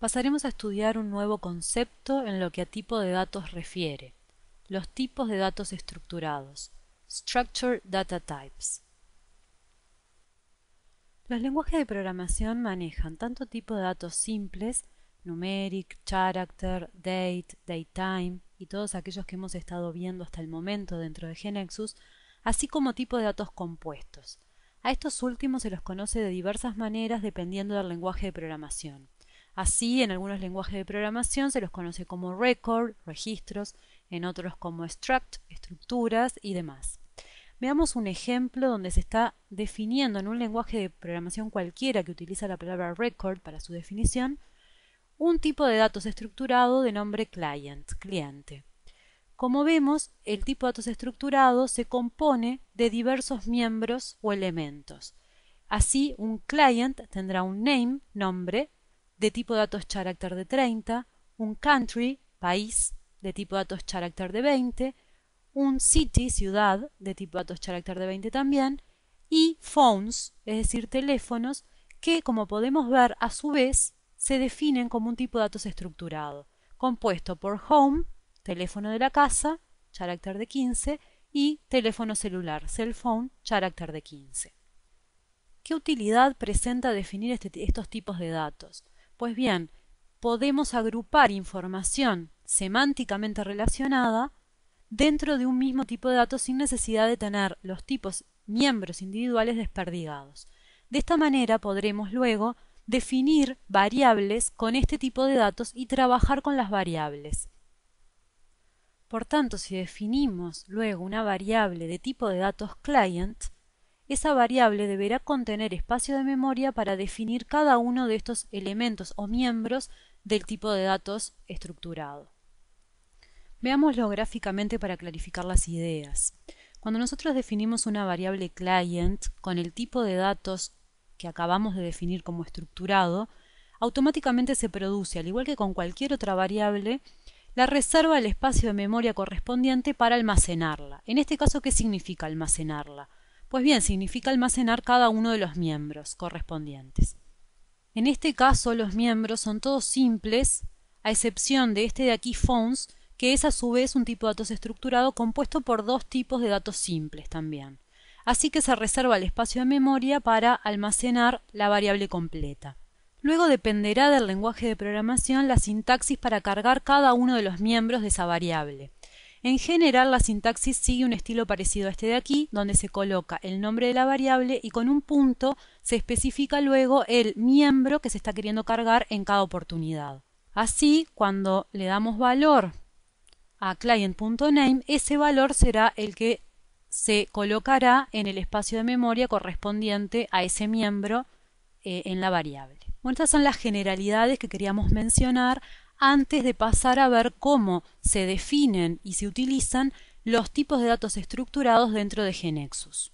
Pasaremos a estudiar un nuevo concepto en lo que a tipo de datos refiere: los tipos de datos estructurados, Structured Data Types. Los lenguajes de programación manejan tanto tipos de datos simples, numeric, character, date, datetime y todos aquellos que hemos estado viendo hasta el momento dentro de GeneXus, así como tipos de datos compuestos. A estos últimos se los conoce de diversas maneras dependiendo del lenguaje de programación. Así, en algunos lenguajes de programación se los conoce como record, registros, en otros como struct, estructuras y demás. Veamos un ejemplo donde se está definiendo en un lenguaje de programación cualquiera que utiliza la palabra record para su definición, un tipo de datos estructurado de nombre client, cliente. Como vemos, el tipo de datos estructurado se compone de diversos miembros o elementos. Así, un client tendrá un name, nombre, de tipo de datos character de 30, un country, país, de tipo de datos character de 20, un city, ciudad, de tipo de datos character de 20 también, y phones, es decir, teléfonos, que, como podemos ver, a su vez, se definen como un tipo de datos estructurado, compuesto por home, teléfono de la casa, character de 15, y teléfono celular, cell phone, character de 15. ¿Qué utilidad presenta definir estos tipos de datos? Pues bien, podemos agrupar información semánticamente relacionada dentro de un mismo tipo de datos sin necesidad de tener los tipos miembros individuales desperdigados. De esta manera podremos luego definir variables con este tipo de datos y trabajar con las variables. Por tanto, si definimos luego una variable de tipo de datos client, esa variable deberá contener espacio de memoria para definir cada uno de estos elementos o miembros del tipo de datos estructurado. Veámoslo gráficamente para clarificar las ideas. Cuando nosotros definimos una variable client con el tipo de datos que acabamos de definir como estructurado, automáticamente se produce, al igual que con cualquier otra variable, la reserva del espacio de memoria correspondiente para almacenarla. En este caso, ¿qué significa almacenarla? Pues bien, significa almacenar cada uno de los miembros correspondientes. En este caso, los miembros son todos simples, a excepción de este de aquí, phones, que es a su vez un tipo de datos estructurado compuesto por dos tipos de datos simples también. Así que se reserva el espacio de memoria para almacenar la variable completa. Luego dependerá del lenguaje de programación la sintaxis para cargar cada uno de los miembros de esa variable. En general, la sintaxis sigue un estilo parecido a este de aquí, donde se coloca el nombre de la variable y con un punto se especifica luego el miembro que se está queriendo cargar en cada oportunidad. Así, cuando le damos valor a client.name, ese valor será el que se colocará en el espacio de memoria correspondiente a ese miembro en la variable. Bueno, estas son las generalidades que queríamos mencionar antes de pasar a ver cómo se definen y se utilizan los tipos de datos estructurados dentro de GeneXus.